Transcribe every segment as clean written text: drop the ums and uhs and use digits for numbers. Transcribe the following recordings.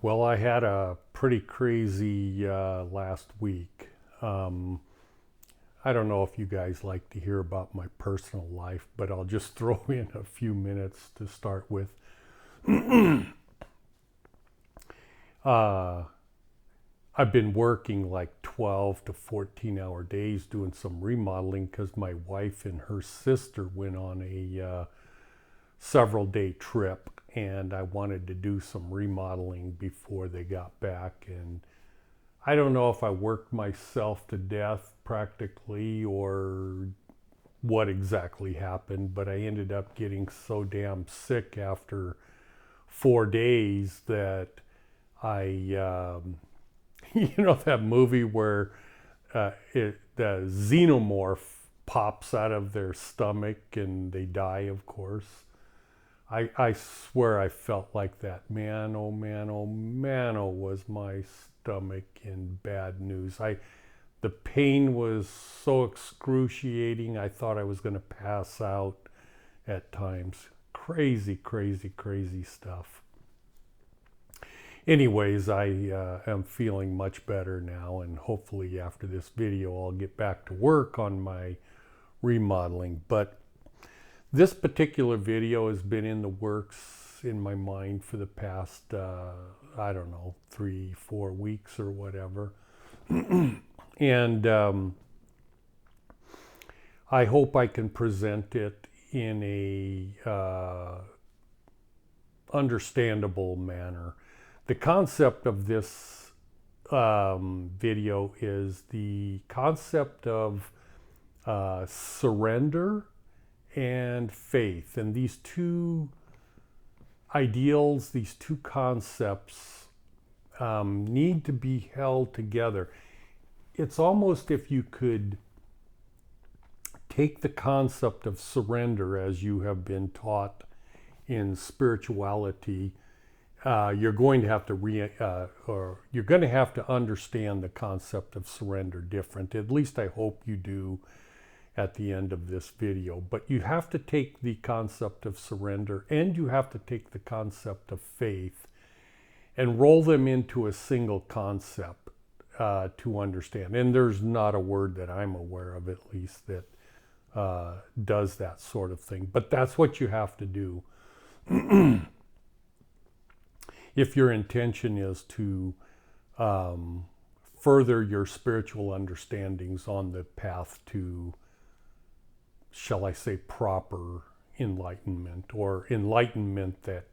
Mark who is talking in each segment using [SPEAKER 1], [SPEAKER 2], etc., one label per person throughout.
[SPEAKER 1] Well, I had a pretty crazy last week. Um, I don't know if you guys like to hear about my personal life, but I'll just throw in a few minutes to start with. uh, I've been working like 12 to 14-hour days doing some remodeling because my wife and her sister went on a several day trip, and I wanted to do some remodeling before they got back. And I don't know if I worked myself to death practically or what exactly happened, but I ended up getting so damn sick after 4 days that you know, that movie where the xenomorph pops out of their stomach and they die, of course. I swear I felt like that. Man, oh man, oh man, oh was my stomach in bad news. The pain was so excruciating. I thought I was going to pass out at times. Crazy, crazy, crazy stuff. Anyways, I am feeling much better now, and hopefully after this video I'll get back to work on my remodeling. But this particular video has been in the works in my mind for the past, I don't know, 3-4 weeks or whatever. And I hope I can present it in a understandable manner. The concept of this video is the concept of surrender and faith. And these two ideals, these two concepts need to be held together. It's almost if you could take the concept of surrender as you have been taught in spirituality, you're going to have to you're going to have to understand the concept of surrender different. At least I hope you do at the end of this video. But you have to take the concept of surrender and you have to take the concept of faith and roll them into a single concept to understand. And there's not a word that I'm aware of, at least, that does that sort of thing. But that's what you have to do if your intention is to further your spiritual understandings on the path to, shall I say, proper enlightenment, or enlightenment that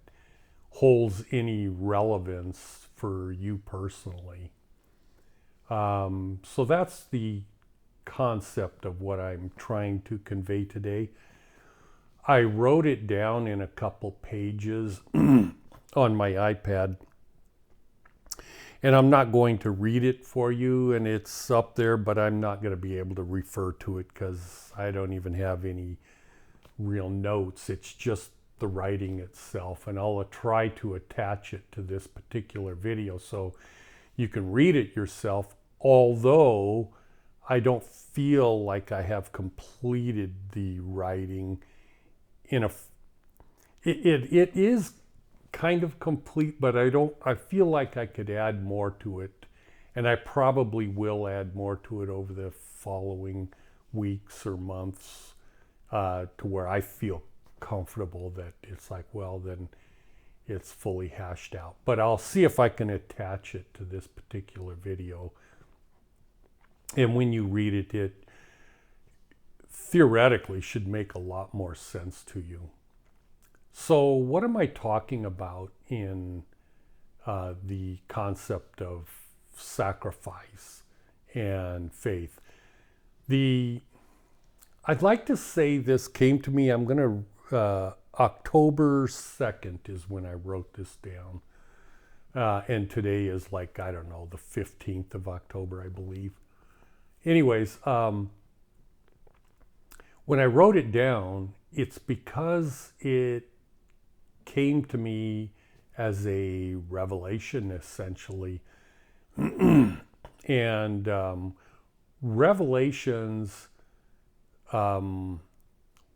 [SPEAKER 1] holds any relevance for you personally. So that's the concept of what I'm trying to convey today. I wrote it down in a couple pages on my iPad, and I'm not going to read it for you, and it's up there, but I'm not going to be able to refer to it because I don't even have any real notes. It's just the writing itself, and I'll try to attach it to this particular video so you can read it yourself, although I don't feel like I have completed the writing in a... It is kind of complete, but I feel like I could add more to it, and I probably will add more to it over the following weeks or months to where I feel comfortable that it's like, well, then it's fully hashed out. But I'll see if I can attach it to this particular video. And when you read it, it theoretically should make a lot more sense to you. So what am I talking about in the concept of sacrifice and faith? I'd like to say this came to me, October 2nd is when I wrote this down. And today is like, I don't know, the 15th of October, I believe. Anyways, when I wrote it down, it's because it came to me as a revelation, essentially. And revelations, when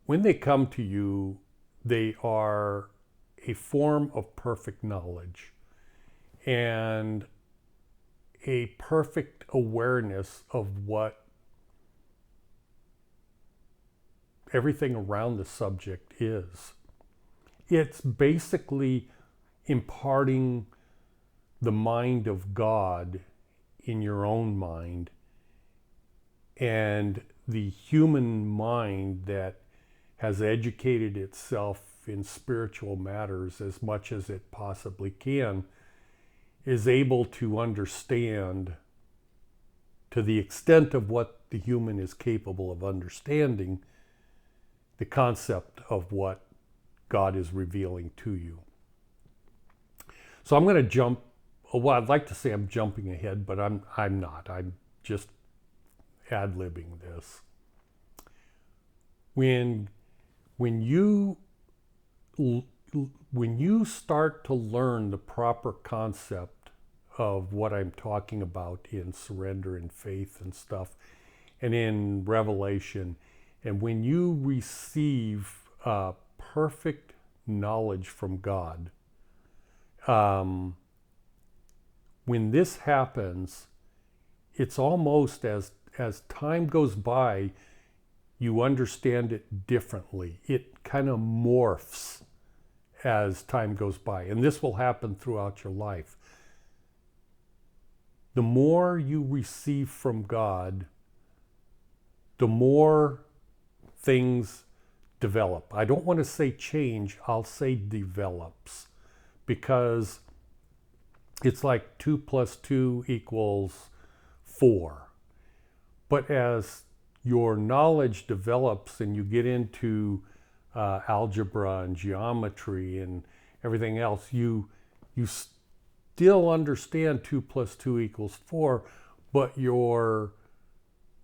[SPEAKER 1] they come to you, they are a form of perfect knowledge. and a perfect awareness of what everything around the subject is. It's basically imparting the mind of God in your own mind, and the human mind that has educated itself in spiritual matters as much as it possibly can is able to understand, to the extent of what the human is capable of understanding, the concept of what God is revealing to you. So I'm going to jump. Well, I'd like to say I'm jumping ahead, but I'm not. I'm just ad-libbing this. When you start to learn the proper concept of what I'm talking about in Surrender and Faith and stuff, and in Revelation, and when you receive perfect knowledge from God, when this happens, it's almost as time goes by, you understand it differently. It kind of morphs as time goes by. And this will happen throughout your life. The more you receive from God, the more things develop. I don't want to say change, I'll say develops. Because it's like 2 + 2 = 4. But as your knowledge develops and you get into algebra and geometry and everything else, you still understand 2 + 2 = 4, but your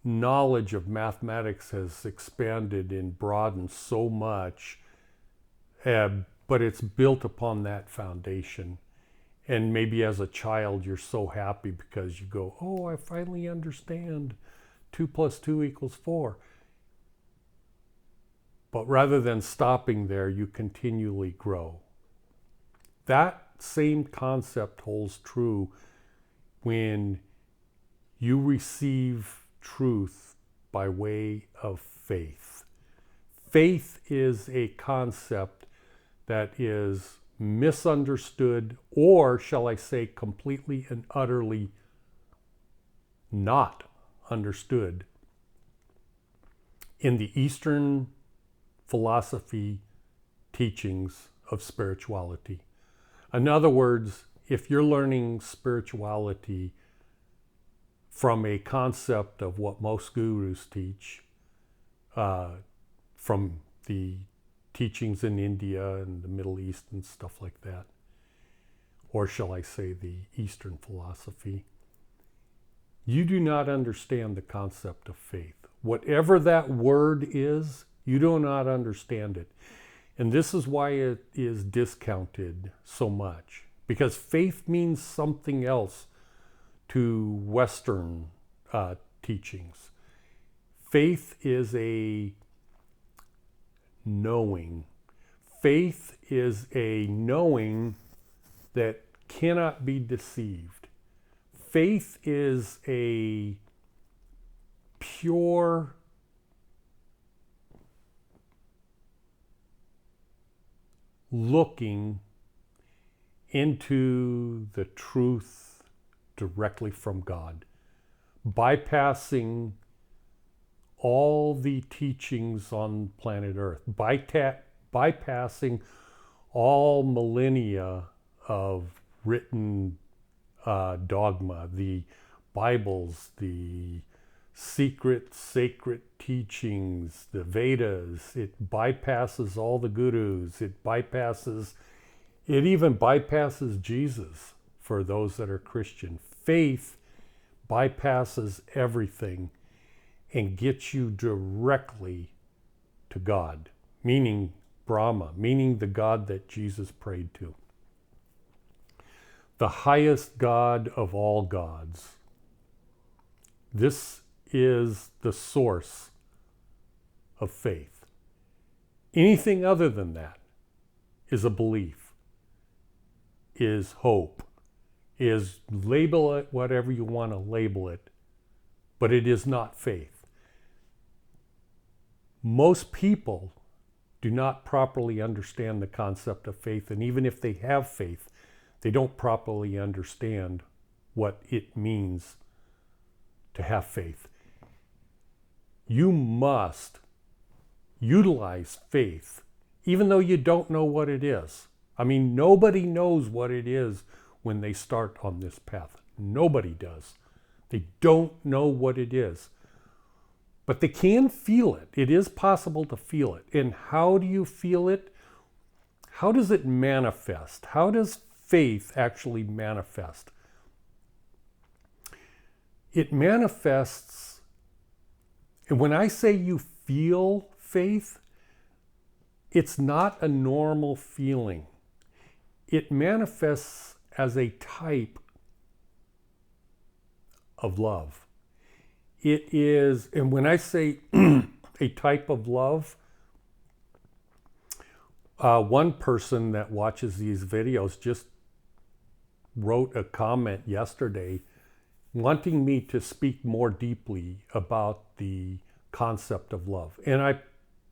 [SPEAKER 1] knowledge of mathematics has expanded and broadened so much, but it's built upon that foundation. And maybe as a child, you're so happy because you go, oh, I finally understand 2 + 2 = 4. But rather than stopping there, you continually grow. That same concept holds true when you receive truth by way of faith. Faith is a concept that is misunderstood, or shall I say completely and utterly not understood in the Eastern philosophy teachings of spirituality. In other words, if you're learning spirituality from a concept of what most gurus teach, from the teachings in India and the Middle East and stuff like that, or shall I say the Eastern philosophy, you do not understand the concept of faith. Whatever that word is, you do not understand it. And this is why it is discounted so much, because faith means something else to Western teachings. Faith is a knowing. Faith is a knowing that cannot be deceived. Faith is a pure looking into the truth directly from God, bypassing all the teachings on planet Earth, bypassing all millennia of written dogma, the Bibles, the secret, sacred teachings, the Vedas. It bypasses all the gurus. It even bypasses Jesus for those that are Christian. Faith bypasses everything and gets you directly to God, meaning Brahma, meaning the God that Jesus prayed to. The highest God of all gods. This is the source of faith. Anything other than that is a belief, is hope, is label it whatever you want to label it, but it is not faith. Most people do not properly understand the concept of faith, and even if they have faith, they don't properly understand what it means to have faith. You must utilize faith, even though you don't know what it is. I mean, nobody knows what it is when they start on this path. Nobody does. They don't know what it is. But they can feel it. It is possible to feel it. And how do you feel it? How does it manifest? How does faith actually manifest? It manifests, and when I say you feel faith, it's not a normal feeling. It manifests as a type of love. It is, and when I say a type of love, one person that watches these videos just wrote a comment yesterday wanting me to speak more deeply about the concept of love. And I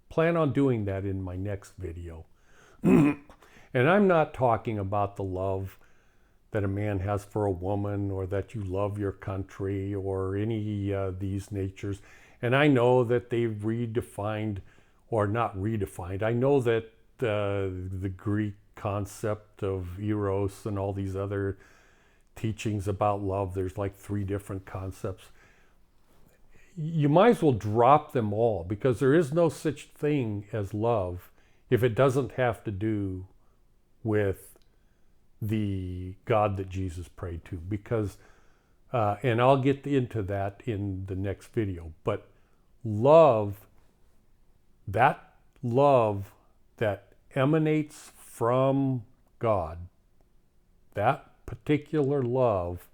[SPEAKER 1] plan on doing that in my next video. And I'm not talking about the love that a man has for a woman, or that you love your country, or any these natures. And I know that they've redefined, or not redefined. I know that the Greek concept of eros and all these other teachings about love, there's like 3 different concepts. You might as well drop them all, because there is no such thing as love if it doesn't have to do with the God that Jesus prayed to. Because, and I'll get into that in the next video, but love that emanates from God, that particular love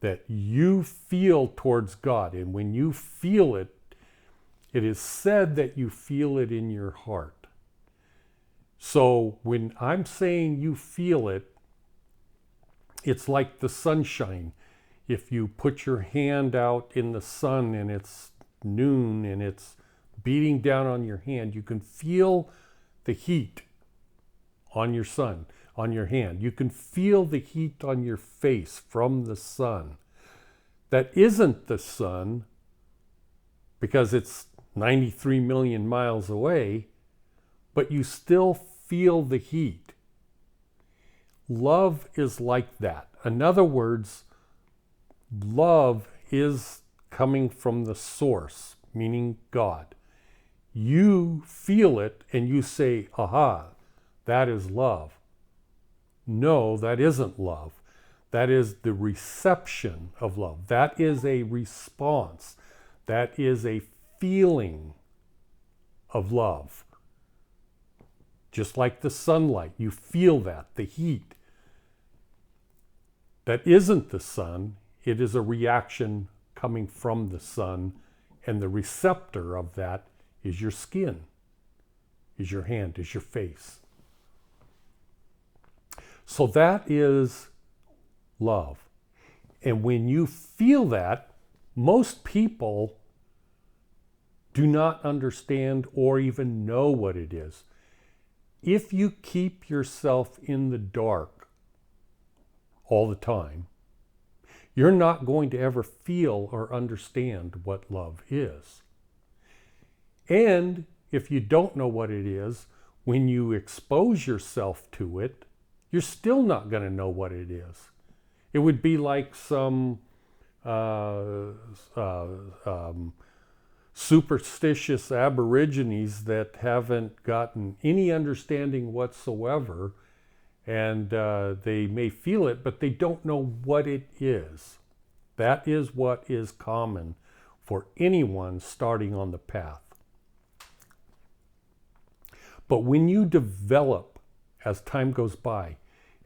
[SPEAKER 1] that you feel towards God. And when you feel it, it is said that you feel it in your heart. So when I'm saying you feel it, it's like the sunshine. If you put your hand out in the sun and it's noon and it's beating down on your hand, you can feel the heat on your hand. You can feel the heat on your face from the sun. That isn't the sun, because it's 93 million miles away, but you still feel the heat. Love is like that. In other words, love is coming from the source, meaning God. You feel it and you say, aha, that is love. No, that isn't love. That is the reception of love. That is a response. That is a feeling of love. Just like the sunlight, you feel that, the heat. That isn't the sun. It is a reaction coming from the sun, and the receptor of that is your skin, is your hand, is your face. So that is love. And when you feel that, most people do not understand or even know what it is. If you keep yourself in the dark all the time, you're not going to ever feel or understand what love is. And if you don't know what it is, when you expose yourself to it, you're still not going to know what it is. It would be like some superstitious aborigines that haven't gotten any understanding whatsoever, and they may feel it, but they don't know what it is. That is what is common for anyone starting on the path. But when you develop as time goes by,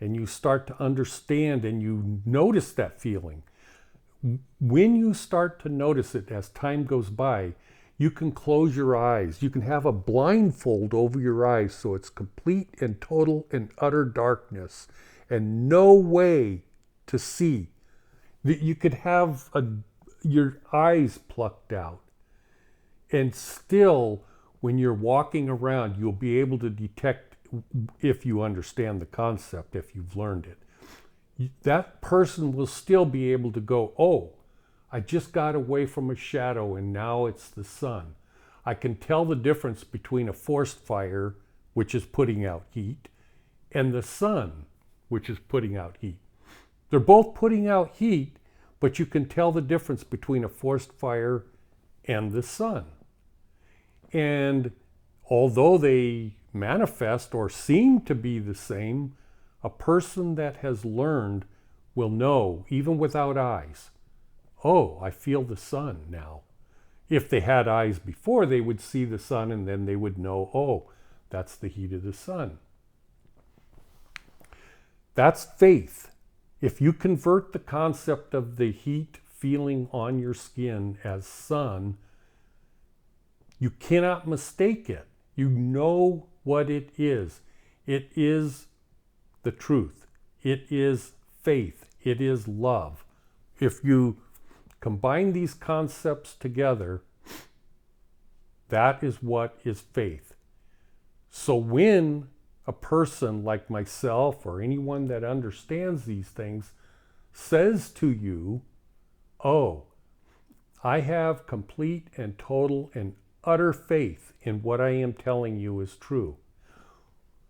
[SPEAKER 1] and you start to understand and you notice that feeling, when you start to notice it as time goes by, you can close your eyes. You can have a blindfold over your eyes so it's complete and total and utter darkness. and no way to see. You could have your eyes plucked out, and still, when you're walking around, you'll be able to detect, if you understand the concept, if you've learned it. That person will still be able to go, oh, I just got away from a shadow and now it's the sun. I can tell the difference between a forest fire, which is putting out heat, and the sun, which is putting out heat. They're both putting out heat, but you can tell the difference between a forest fire and the sun. And although they manifest or seem to be the same, a person that has learned will know, even without eyes, oh, I feel the sun now. If they had eyes before, they would see the sun and then they would know, oh, that's the heat of the sun. That's faith. If you convert the concept of the heat feeling on your skin as sun, you cannot mistake it. You know what it is. It is the truth. It is faith. It is love. If you combine these concepts together, that is what is faith. So when a person like myself or anyone that understands these things says to you, oh, I have complete and total and utter faith in what I am telling you is true.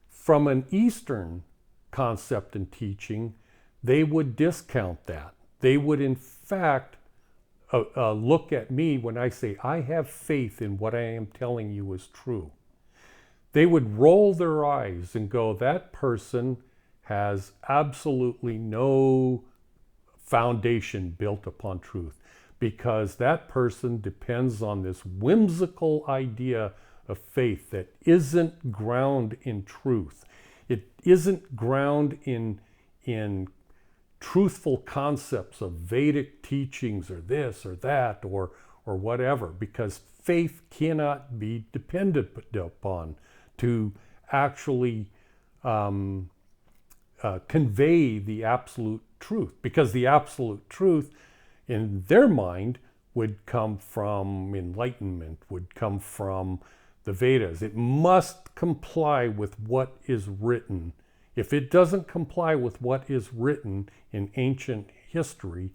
[SPEAKER 1] From an Eastern concept and teaching, they would discount that. They would in fact look at me when I say, I have faith in what I am telling you is true. They would roll their eyes and go, that person has absolutely no foundation built upon truth, because that person depends on this whimsical idea of faith that isn't grounded in truth. It isn't grounded in truthful concepts of Vedic teachings or this or that or whatever, because faith cannot be depended upon to actually convey the absolute truth, because the absolute truth in their mind would come from enlightenment, would come from the Vedas. It must comply with what is written. If it doesn't comply with what is written in ancient history,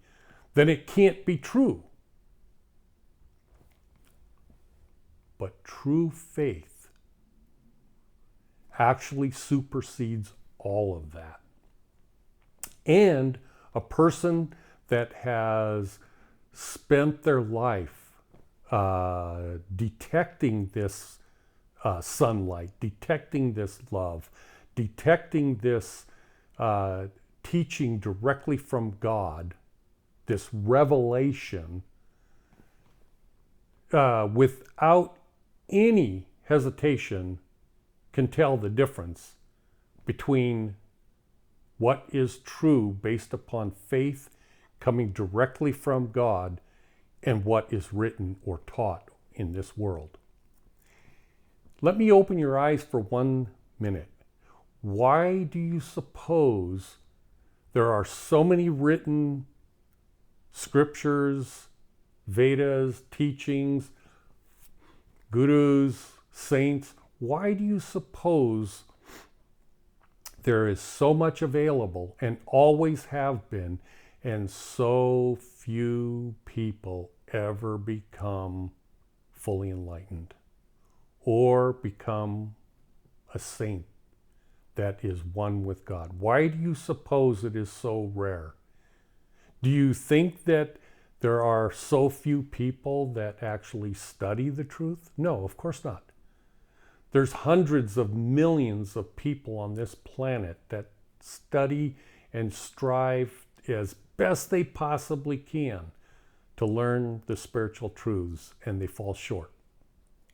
[SPEAKER 1] then it can't be true. But true faith actually supersedes all of that. And a person that has spent their life detecting this sunlight, detecting this love, detecting this teaching directly from God, this revelation, without any hesitation, can tell the difference between what is true based upon faith coming directly from God and what is written or taught in this world. Let me open your eyes for 1 minute. Why do you suppose there are so many written scriptures, Vedas, teachings, gurus, saints? Why do you suppose there is so much available and always have been, and so few people ever become fully enlightened or become a saint that is one with God? Why do you suppose it is so rare? Do you think that there are so few people that actually study the truth? No, of course not. There's hundreds of millions of people on this planet that study and strive as best they possibly can to learn the spiritual truths, and they fall short.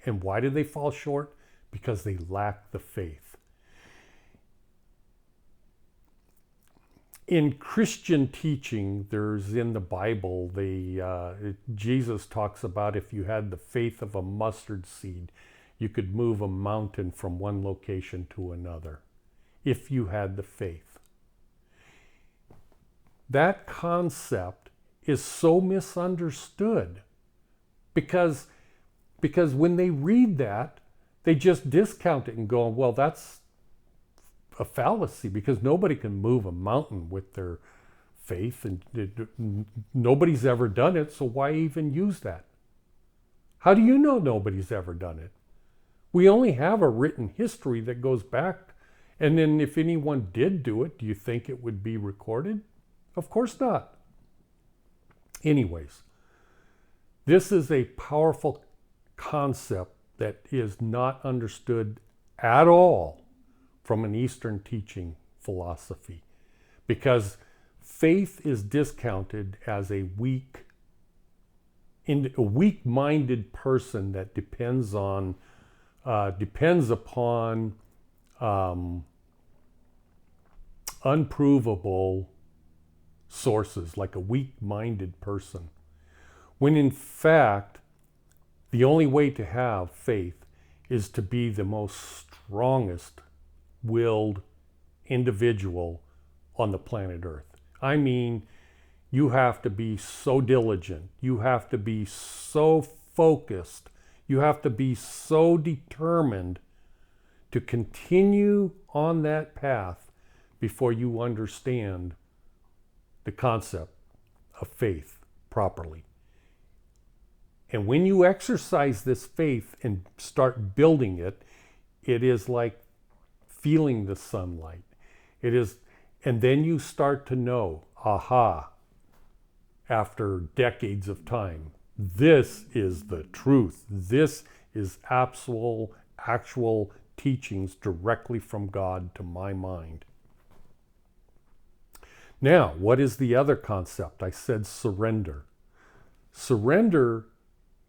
[SPEAKER 1] And why do they fall short? Because they lack the faith. In Christian teaching, there's in the Bible, Jesus talks about if you had the faith of a mustard seed, you could move a mountain from one location to another, if you had the faith. that concept is so misunderstood because when they read that, they just discount it and go, well, that's a fallacy because nobody can move a mountain with their faith and nobody's ever done it, so why even use that? How do you know nobody's ever done it? We only have a written history that goes back, and then if anyone did do it, do you think it would be recorded? Of course not. Anyways, this is a powerful concept that is not understood at all from an Eastern teaching philosophy, because faith is discounted as a weak-minded person that depends upon unprovable sources, like a weak-minded person, when in fact the only way to have faith is to be the most strongest willed individual on the planet Earth. I mean, you have to be so diligent, you have to be so focused, you have to be so determined to continue on that path before you understand the concept of faith properly. And when you exercise this faith and start building it, it is like feeling the sunlight. It is, and then you start to know, aha, after decades of time, this is the truth. This is actual teachings directly from God to my mind. Now, what is the other concept? I said surrender. Surrender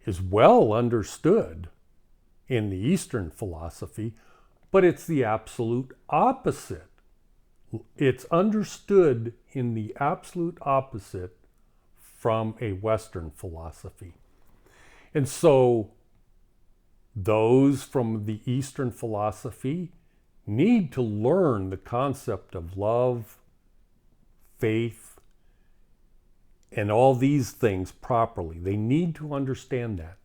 [SPEAKER 1] is well understood in the Eastern philosophy, but it's the absolute opposite. It's understood in the absolute opposite from a Western philosophy. And so those from the Eastern philosophy need to learn the concept of love, faith, and all these things properly. They need to understand that.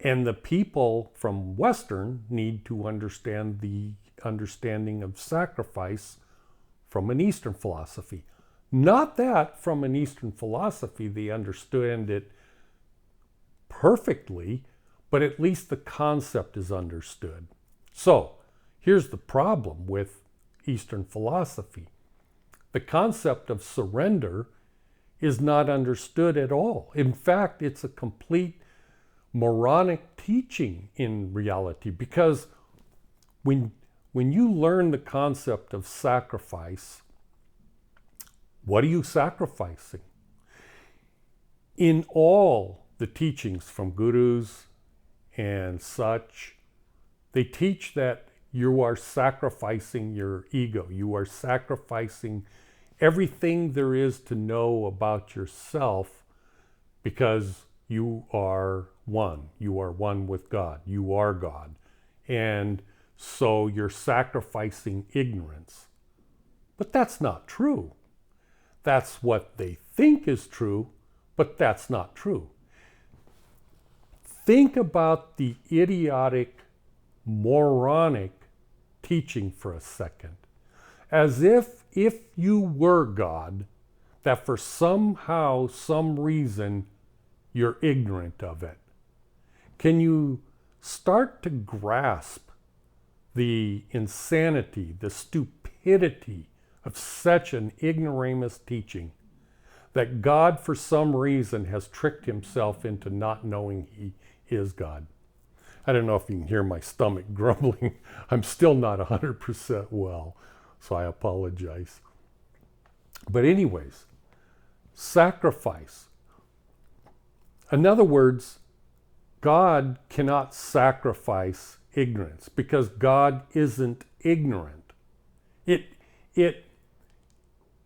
[SPEAKER 1] And the people from Western need to understand the understanding of sacrifice from an Eastern philosophy. Not that from an Eastern philosophy they understand it perfectly, but at least the concept is understood. So here's the problem with Eastern philosophy. The concept of surrender is not understood at all. In fact, it's a complete moronic teaching in reality, because when you learn the concept of sacrifice, what are you sacrificing? In all the teachings from gurus and such, they teach that you are sacrificing your ego. You are sacrificing everything there is to know about yourself, because you are one. You are one with God. You are God. And so you're sacrificing ignorance. But that's not true. That's what they think is true, but that's not true. Think about the idiotic, moronic teaching for a second. As if you were God, that for somehow, some reason, you're ignorant of it. Can you start to grasp the insanity, the stupidity of such an ignoramus teaching, that God for some reason has tricked himself into not knowing he is God? I don't know if you can hear my stomach grumbling. I'm still not 100% well, so I apologize. But anyways, sacrifice. In other words, God cannot sacrifice ignorance because God isn't ignorant.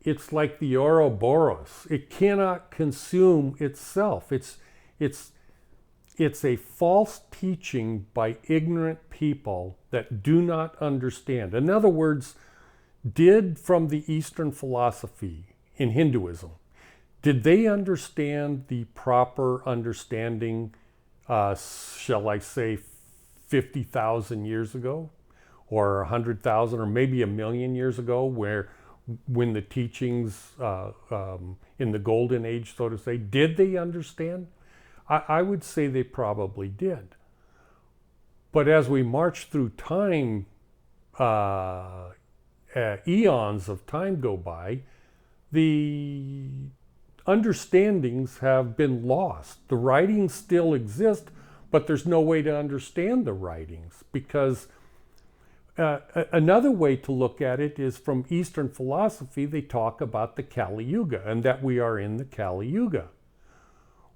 [SPEAKER 1] It's like the Ouroboros. It cannot consume itself. It's a false teaching by ignorant people that do not understand. In other words, did from the Eastern philosophy in Hinduism. Did they understand the proper understanding, shall I say, 50,000 years ago, or 100,000, or maybe 1,000,000 years ago, when the teachings in the Golden Age, so to say, did they understand? I would say they probably did. But as we march through time, eons of time go by, the understandings have been lost. The writings still exist, but there's no way to understand the writings, because another way to look at it is from Eastern philosophy. They talk about the Kali Yuga and that we are in the Kali Yuga.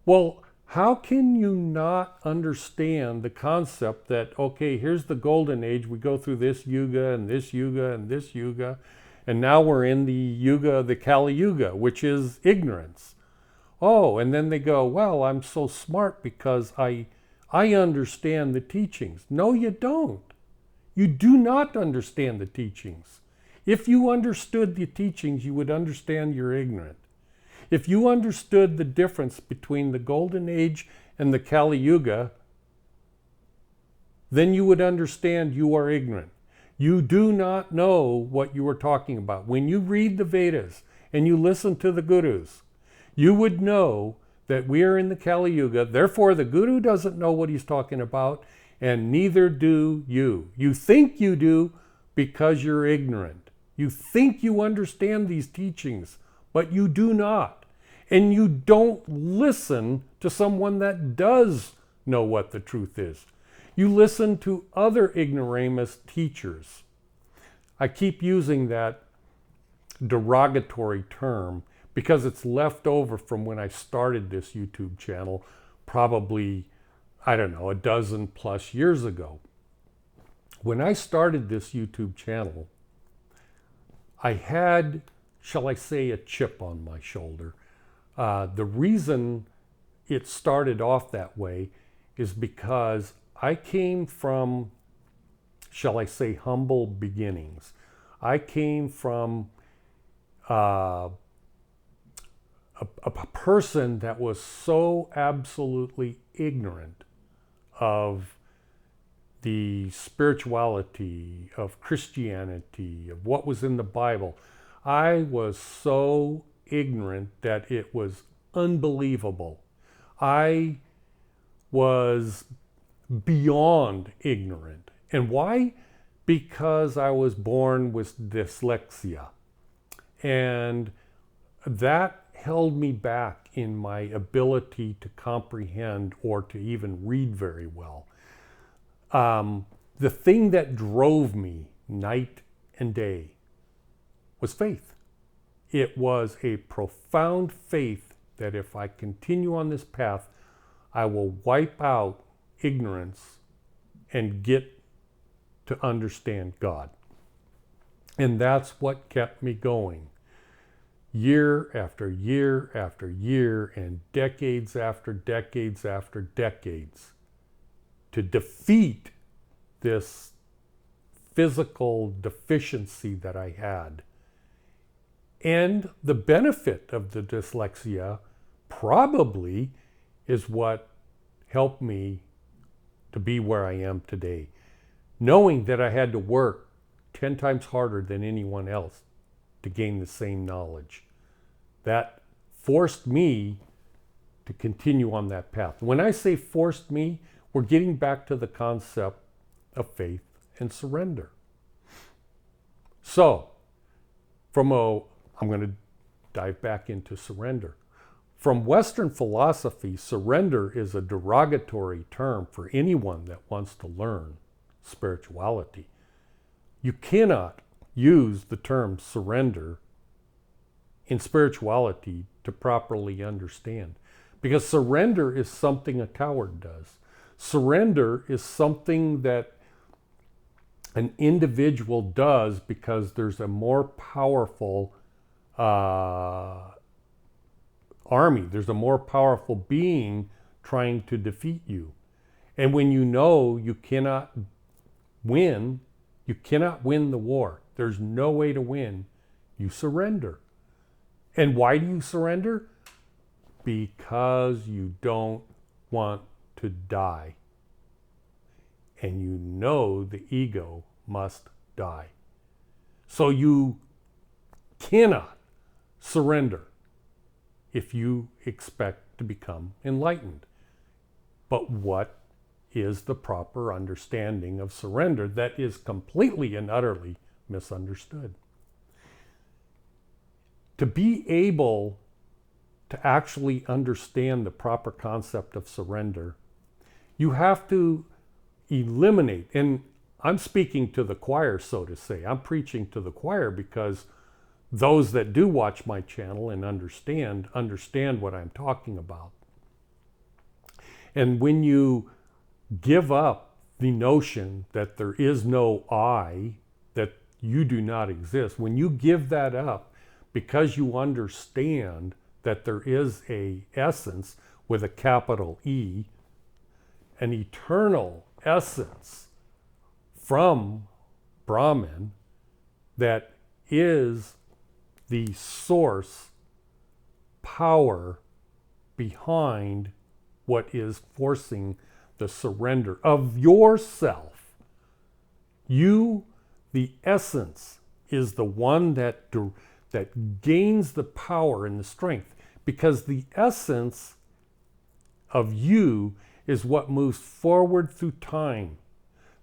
[SPEAKER 1] Well, how can you not understand the concept that, okay, here's the Golden Age, we go through this Yuga and this Yuga and this Yuga, and now we're in the Yuga, the Kali Yuga, which is ignorance. Oh, and then they go, well, I'm so smart because I understand the teachings. No, you don't. You do not understand the teachings. If you understood the teachings, you would understand you're ignorant. If you understood the difference between the Golden Age and the Kali Yuga, then you would understand you are ignorant. You do not know what you are talking about. When you read the Vedas and you listen to the gurus, you would know that we are in the Kali Yuga. Therefore, the guru doesn't know what he's talking about, and neither do you. You think you do because you're ignorant. You think you understand these teachings, but you do not. And you don't listen to someone that does know what the truth is. You listen to other ignoramus teachers. I keep using that derogatory term because it's left over from when I started this YouTube channel, probably, I don't know, 12+ years ago. When I started this YouTube channel, I had, shall I say, a chip on my shoulder. The reason it started off that way is because I came from, shall I say, humble beginnings. I came from a person that was so absolutely ignorant of the spirituality, of Christianity, of what was in the Bible. I was so ignorant that it was unbelievable. I was beyond ignorant. And why? Because I was born with dyslexia. And that held me back in my ability to comprehend or to even read very well. The thing that drove me night and day was faith. It was a profound faith that if I continue on this path, I will wipe out ignorance and get to understand God. And that's what kept me going. Year after year after year and decades after decades after decades to defeat this physical deficiency that I had. And the benefit of the dyslexia probably is what helped me to be where I am today. Knowing that I had to work 10 times harder than anyone else to gain the same knowledge. That forced me to continue on that path. When I say forced me, we're getting back to the concept of faith and surrender. So, I'm going to dive back into surrender. From Western philosophy, surrender is a derogatory term for anyone that wants to learn spirituality. You cannot use the term surrender in spirituality to properly understand, because surrender is something a coward does. Surrender is something that an individual does because there's a more powerful army. There's a more powerful being trying to defeat you. And when you know you cannot win the war, there's no way to win, you surrender. And why do you surrender? Because you don't want to die. And you know the ego must die. So you cannot surrender if you expect to become enlightened. But what is the proper understanding of surrender that is completely and utterly misunderstood? To be able to actually understand the proper concept of surrender, you have to eliminate, and I'm speaking to the choir, so to say. I'm preaching to the choir because those that do watch my channel and understand what I'm talking about. And when you give up the notion that there is no I, that you do not exist, when you give that up because you understand that there is a essence with a capital E, an eternal essence from Brahman that is the source power behind what is forcing the surrender of yourself. You, the essence, is the one that gains the power and the strength, because the essence of you is what moves forward through time,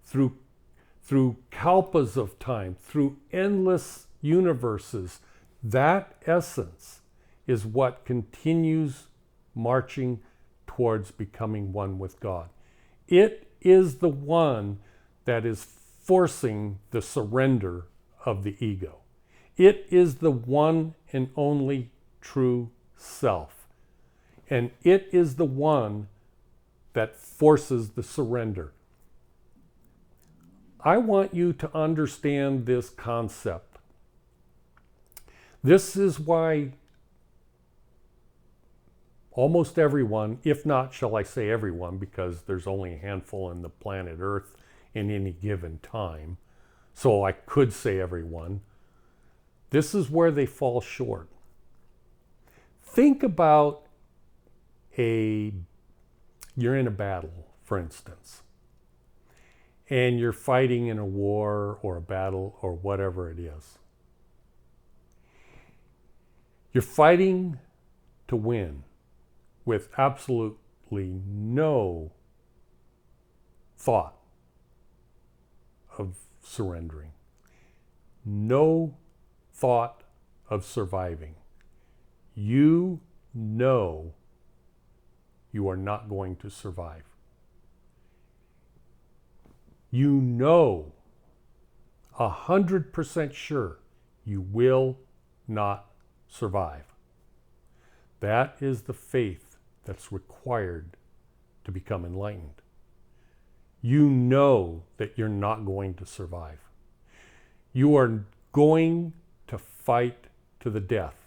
[SPEAKER 1] through kalpas of time, through endless universes. That essence is what continues marching towards becoming one with God. It is the one that is forcing the surrender of the ego. It is the one and only true self. And it is the one that forces the surrender. I want you to understand this concept. This is why almost everyone, if not, shall I say everyone, because there's only a handful on the planet Earth in any given time, so I could say everyone, this is where they fall short. Think about you're in a battle, for instance, and you're fighting in a war or a battle or whatever it is. You're fighting to win with absolutely no thought of surrendering, no thought of surviving. You know you are not going to survive. You know 100% sure you will not survive. That is the faith that's required to become enlightened. You know that you're not going to survive. You are going to fight to the death.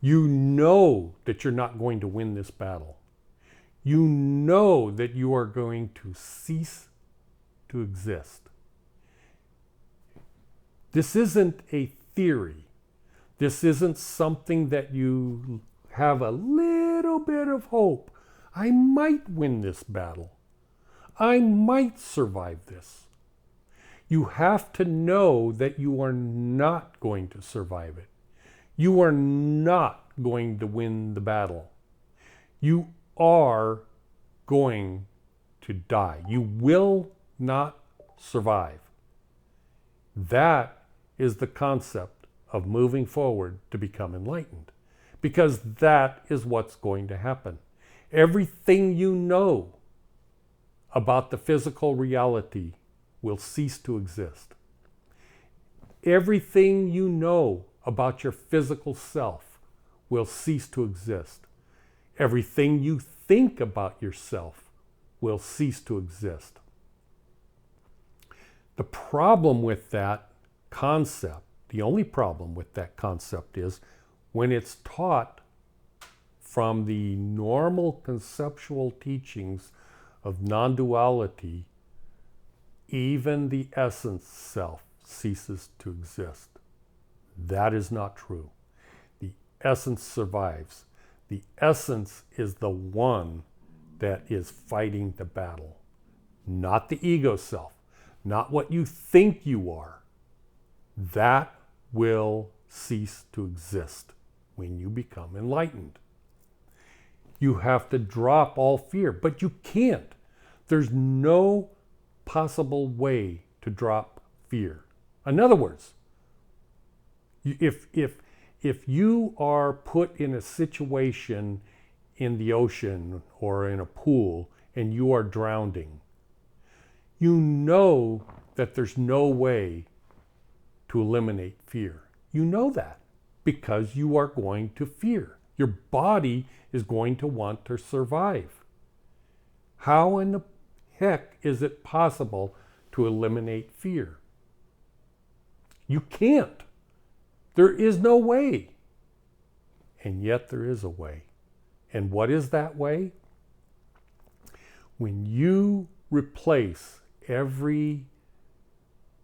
[SPEAKER 1] You know that you're not going to win this battle. You know that you are going to cease to exist. This isn't a theory. This isn't something that you have a little bit of hope. I might win this battle. I might survive this. You have to know that you are not going to survive it. You are not going to win the battle. You are going to die. You will not survive. That is the concept of moving forward to become enlightened, because that is what's going to happen. Everything you know about the physical reality will cease to exist. Everything you know about your physical self will cease to exist. Everything you think about yourself will cease to exist. The problem with that concept, the only problem with that concept is when it's taught from the normal conceptual teachings of non-duality, even the essence self ceases to exist. That is not true. essence survives. The essence is the one that is fighting the battle, not the ego self, not what you think you are. That will cease to exist when you become enlightened. You have to drop all fear, but you can't. There's no possible way to drop fear. In other words, if you are put in a situation in the ocean or in a pool and you are drowning, you know that there's no way to eliminate fear. You know that because you are going to fear. Your body is going to want to survive. How in the heck is it possible to eliminate fear? You can't. There is no way. And yet there is a way. And what is that way? When you replace every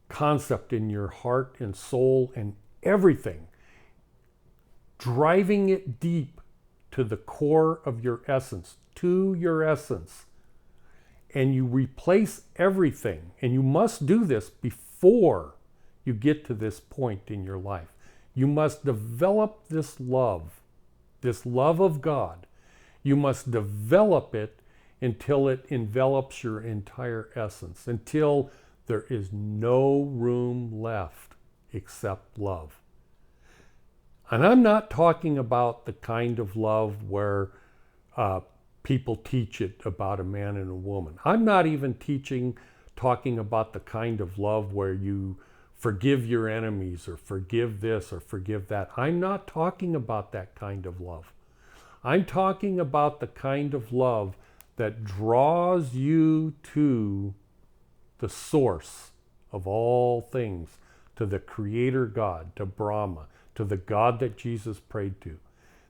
[SPEAKER 1] concept in your heart and soul and everything, driving it deep to the core of your essence, to your essence, and you replace everything, and you must do this before you get to this point in your life. You must develop this love of God. You must develop it until it envelops your entire essence, until there is no room left except love. And I'm not talking about the kind of love where people teach it about a man and a woman. I'm not even talking about the kind of love where you forgive your enemies or forgive this or forgive that. I'm not talking about that kind of love. I'm talking about the kind of love that draws you to the source of all things, to the Creator God, to Brahma, to the God that Jesus prayed to,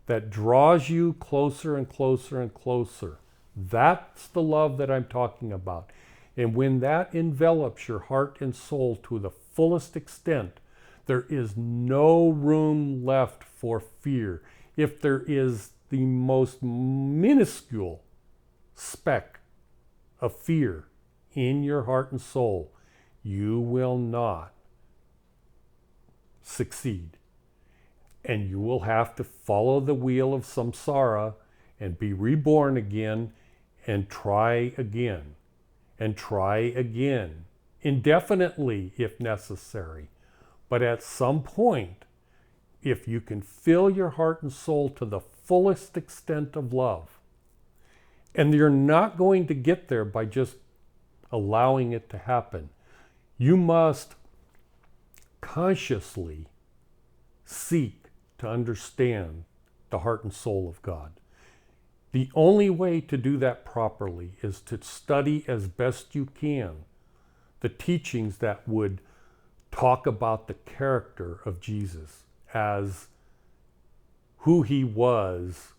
[SPEAKER 1] that draws you closer and closer and closer. That's the love that I'm talking about. And when that envelops your heart and soul to the fullest extent, there is no room left for fear. If there is the most minuscule speck of fear in your heart and soul, you will not succeed. And you will have to follow the wheel of samsara and be reborn again and try again and try again, indefinitely if necessary. But at some point, if you can fill your heart and soul to the fullest extent of love, and you're not going to get there by just allowing it to happen, you must consciously seek to understand the heart and soul of God. The only way to do that properly is to study as best you can the teachings that would talk about the character of Jesus as who he was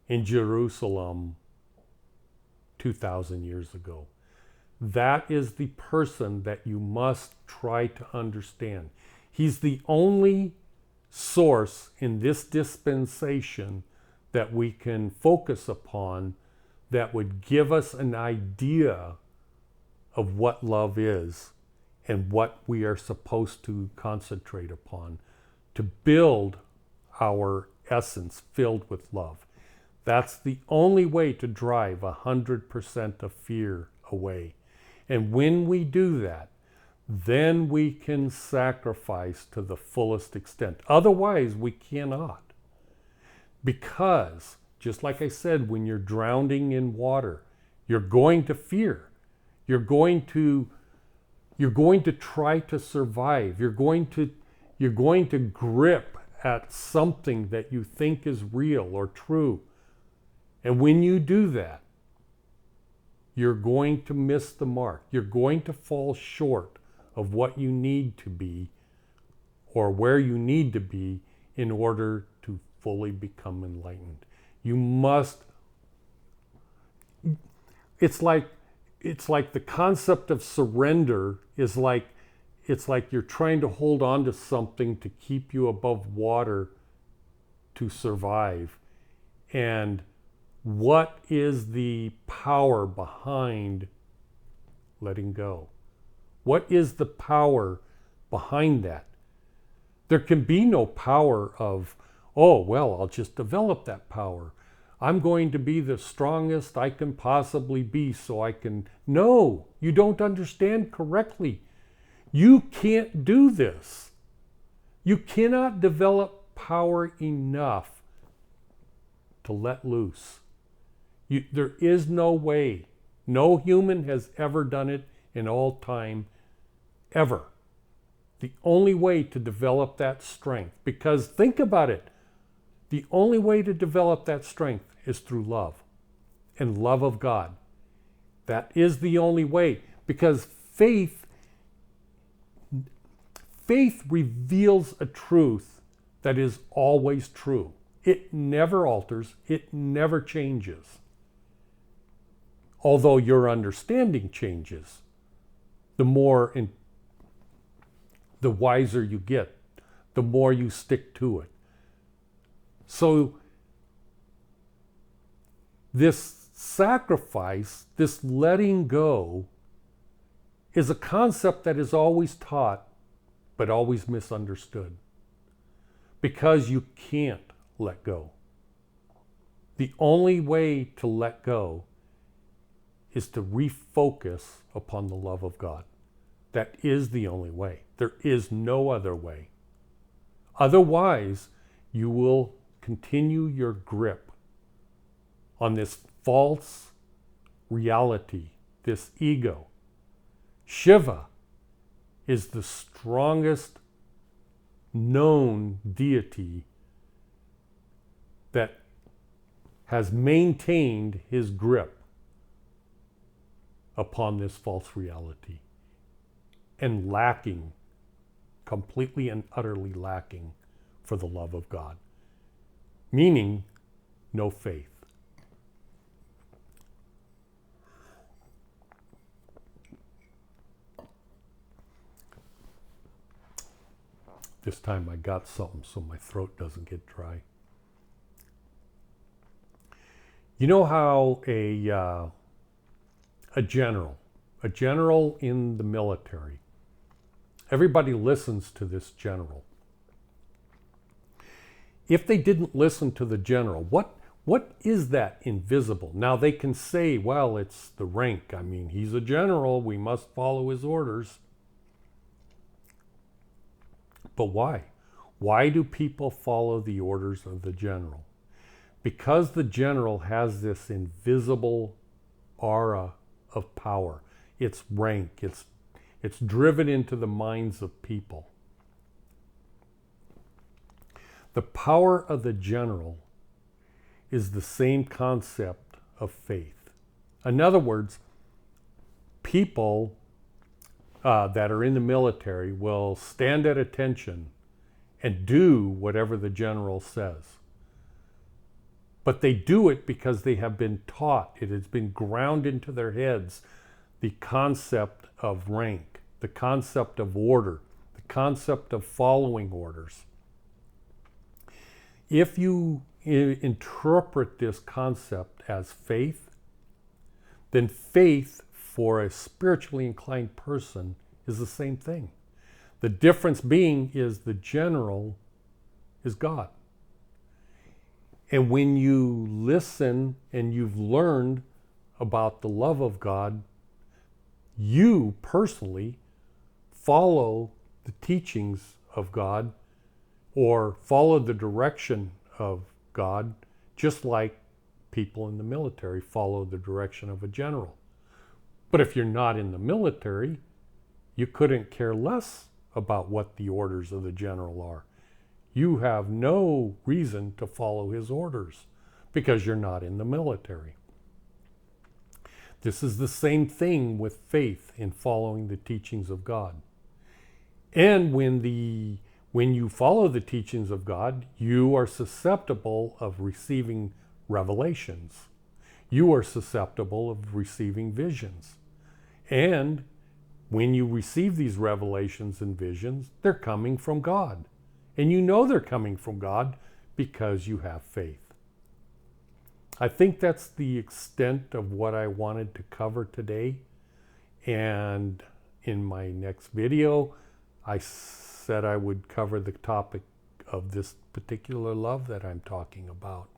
[SPEAKER 1] in Jerusalem 2,000 years ago. That is the person that you must try to understand. He's the only source in this dispensation that we can focus upon that would give us an idea of what love is and what we are supposed to concentrate upon to build our essence filled with love. That's the only way to drive 100% of fear away. And when we do that, then we can sacrifice to the fullest extent. Otherwise, we cannot. Because, just like I said, when you're drowning in water, you're going to fear. You're going to try to survive. You're going to grip at something that you think is real or true. And when you do that, you're going to miss the mark. You're going to fall short of what you need to be or where you need to be in order to fully become enlightened. You must, it's like the concept of surrender is like, it's like you're trying to hold on to something to keep you above water to survive. And what is the power behind letting go? What is the power behind that? There can be no power of, oh, well, I'll just develop that power. I'm going to be the strongest I can possibly be so I can... No, you don't understand correctly. You can't do this. You cannot develop power enough to let loose. There is no way. No human has ever done it in all time, ever. The only way to develop that strength, because think about it, the only way to develop that strength is through love and love of God. That is the only way, because faith reveals a truth that is always true. It never alters, it never changes. Although your understanding changes, the wiser you get, the more you stick to it. So this sacrifice, this letting go, is a concept that is always taught, but always misunderstood. Because you can't let go. The only way to let go is to refocus upon the love of God. That is the only way. There is no other way. Otherwise, you will continue your grip on this false reality, this ego. Shiva is the strongest known deity that has maintained his grip upon this false reality, and lacking, completely and utterly lacking for the love of God, meaning no faith. This time I got something so my throat doesn't get dry. You know how a general in the military, everybody listens to this general. If they didn't listen to the general, what is that invisible? Now they can say, well, it's the rank. I mean, he's a general. We must follow his orders. But why? Why do people follow the orders of the general? Because the general has this invisible aura of power. It's rank. It's driven into the minds of people. The power of the general is the same concept of faith. In other words, people that are in the military will stand at attention and do whatever the general says. But they do it because they have been taught, it has been ground into their heads, the concept of rank, the concept of order, the concept of following orders. If you interpret this concept as faith, then faith for a spiritually inclined person is the same thing. The difference being is the general is God. And when you listen and you've learned about the love of God, you personally follow the teachings of God or follow the direction of God, just like people in the military follow the direction of a general. But if you're not in the military, you couldn't care less about what the orders of the general are. You have no reason to follow his orders because you're not in the military. This is the same thing with faith in following the teachings of God. And when you follow the teachings of God, you are susceptible of receiving revelations. You are susceptible of receiving visions. And when you receive these revelations and visions, they're coming from God. And you know they're coming from God because you have faith. I think that's the extent of what I wanted to cover today. And in my next video, I said I would cover the topic of this particular love that I'm talking about.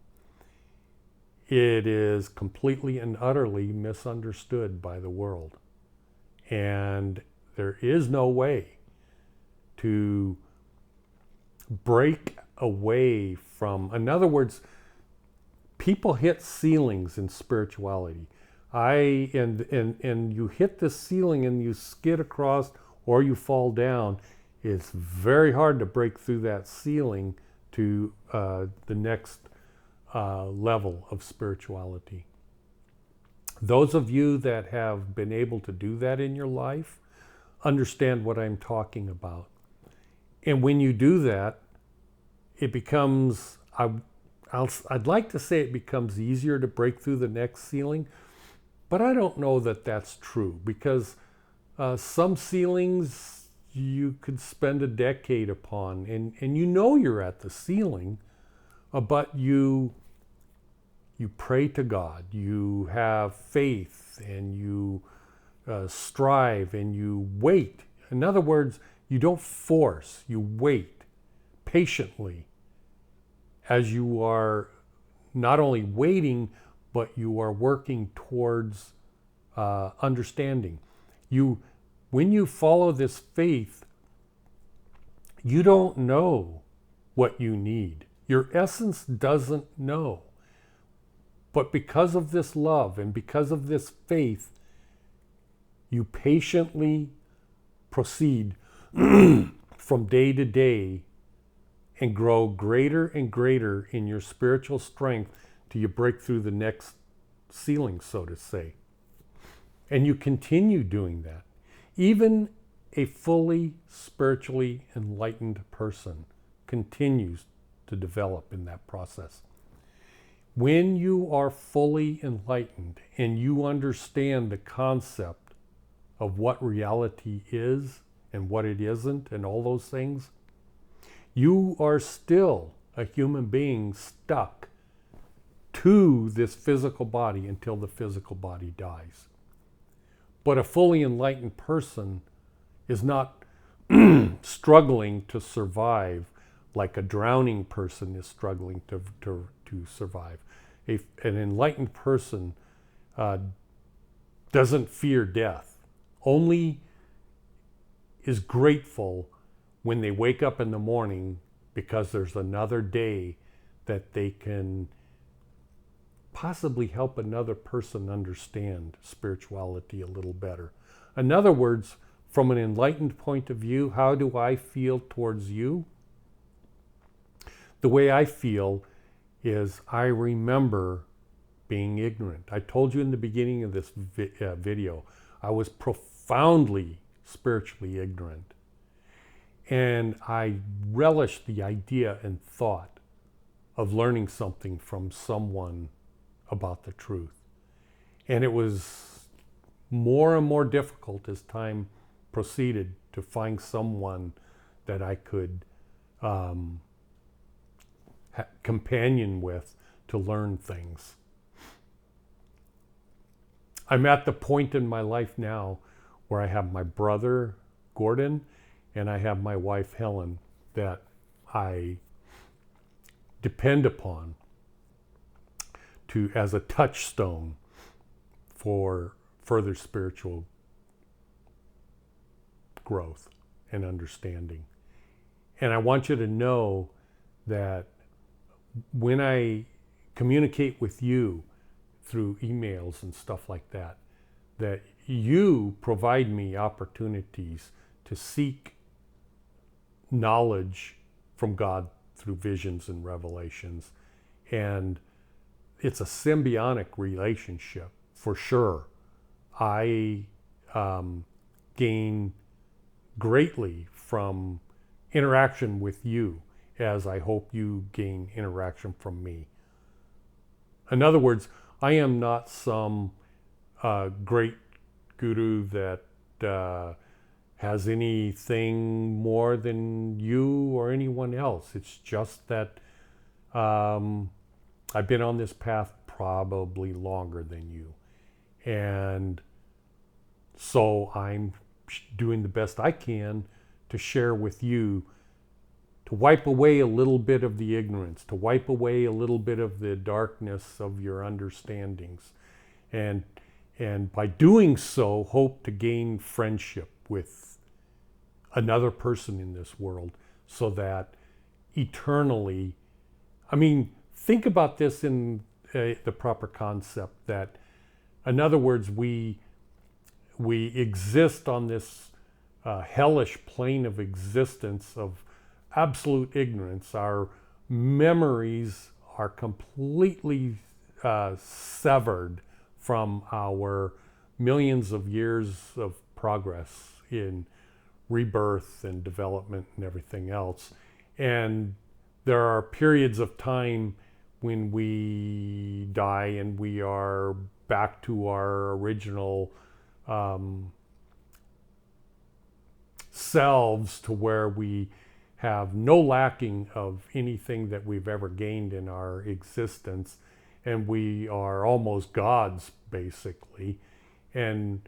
[SPEAKER 1] It is completely and utterly misunderstood by the world. And there is no way to break away from, in other words, people hit ceilings in spirituality. And you hit the ceiling and you skid across or you fall down. It's very hard to break through that ceiling to the next level of spirituality. Those of you that have been able to do that in your life understand what I'm talking about. And when you do that, it becomes, I'd like to say it becomes easier to break through the next ceiling, but I don't know that that's true, because some ceilings you could spend a decade upon, and you know you're at the ceiling, but you pray to God, you have faith, and you strive, and you wait. In other words, you don't force, you wait patiently as you are not only waiting, but you are working towards understanding. When you follow this faith, you don't know what you need. Your essence doesn't know. But because of this love and because of this faith, you patiently proceed from day to day and grow greater and greater in your spiritual strength till you break through the next ceiling, so to say. And you continue doing that. Even a fully spiritually enlightened person continues to develop in that process. When you are fully enlightened and you understand the concept of what reality is and what it isn't and all those things, you are still a human being stuck to this physical body until the physical body dies. But a fully enlightened person is not struggling to survive like a drowning person is struggling to survive. An enlightened person doesn't fear death, only is grateful when they wake up in the morning because there's another day that they can possibly help another person understand spirituality a little better. In other words, from an enlightened point of view, how do I feel towards you? The way I feel is I remember being ignorant. I told you in the beginning of this video, I was profoundly spiritually ignorant. And I relished the idea and thought of learning something from someone about the truth. And it was more and more difficult as time proceeded to find someone that I could companion with to learn things. I'm at the point in my life now where I have my brother, Gordon, and I have my wife, Helen, that I depend upon as a touchstone for further spiritual growth and understanding. And I want you to know that when I communicate with you through emails and stuff like that, that you provide me opportunities to seek knowledge from God through visions and revelations. And it's a symbiotic relationship for sure. I gain greatly from interaction with you, as I hope you gain interaction from me. In other words, I am not some great guru that has anything more than you or anyone else. It's just that I've been on this path probably longer than you. And so I'm doing the best I can to share with you, to wipe away a little bit of the ignorance, to wipe away a little bit of the darkness of your understandings. And by doing so, hope to gain friendship with another person in this world so that eternally, I mean, think about this in the proper concept that, in other words, we exist on this hellish plane of existence of absolute ignorance. Our memories are completely severed from our millions of years of progress in rebirth and development and everything else. And there are periods of time when we die and we are back to our original selves, to where we have no lacking of anything that we've ever gained in our existence, and we are almost gods basically, and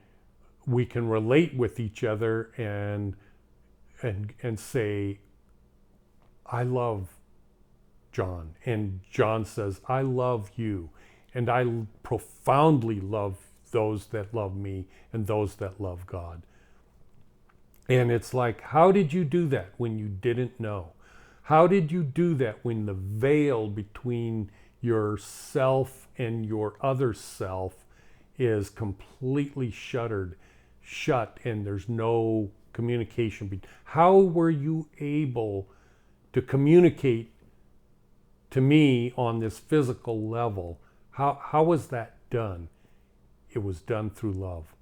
[SPEAKER 1] we can relate with each other and say, I love John, and John says, I love you, and I profoundly love those that love me and those that love God. And it's like, how did you do that when you didn't know? How did you do that when the veil between yourself and your other self is completely shut and there's no communication? How were you able to communicate to me on this physical level? How was that done? It was done through love.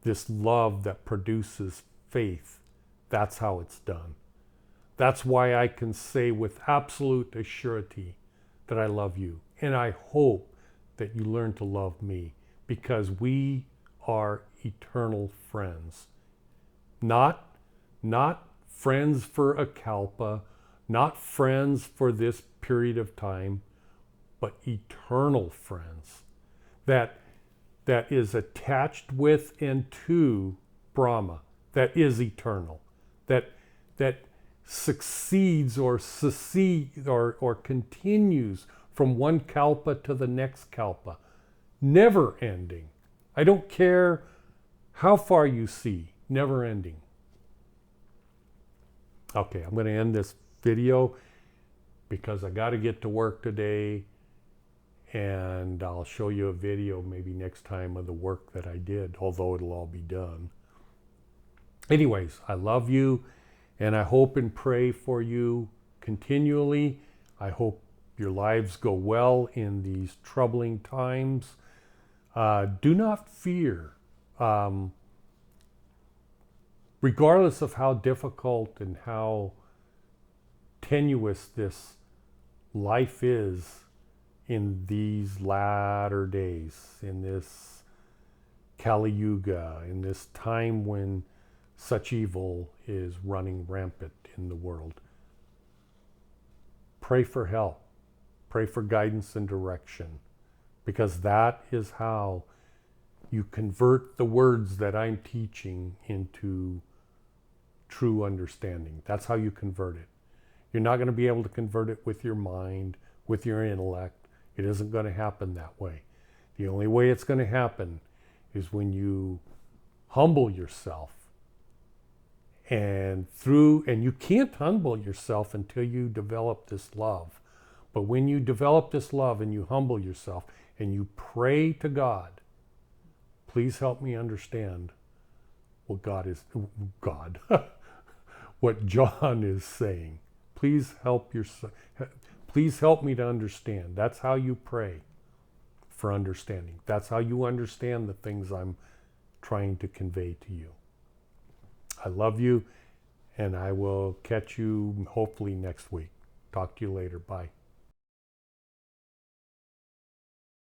[SPEAKER 1] This love that produces faith. That's how it's done. That's why I can say with absolute assurity that I love you. And I hope that you learn to love me, because we are eternal friends. Not friends for a kalpa, not friends for this period of time, but eternal friends that is attached with and to Brahma, that is eternal, that succeeds or continues from one kalpa to the next kalpa, never ending. I don't care how far you see, never ending. Okay, I'm going to end this video because I got to get to work today, and I'll show you a video maybe next time of the work that I did, although it'll all be done. Anyways, I love you, and I hope and pray for you continually. I hope your lives go well in these troubling times. Do not fear. Regardless of how difficult and how tenuous this life is in these latter days, in this Kali Yuga, in this time when such evil is running rampant in the world, pray for help. Pray for guidance and direction, because that is how you convert the words that I'm teaching into true understanding. That's how you convert it. You're not going to be able to convert it with your mind, with your intellect. It isn't going to happen that way. The only way it's going to happen is when you humble yourself. And you can't humble yourself until you develop this love. But when you develop this love and you humble yourself and you pray to God, please help me understand what what John is saying. Please help me to understand. That's how you pray for understanding. That's how you understand the things I'm trying to convey to you. I love you, and I will catch you hopefully next week. Talk to you later. Bye.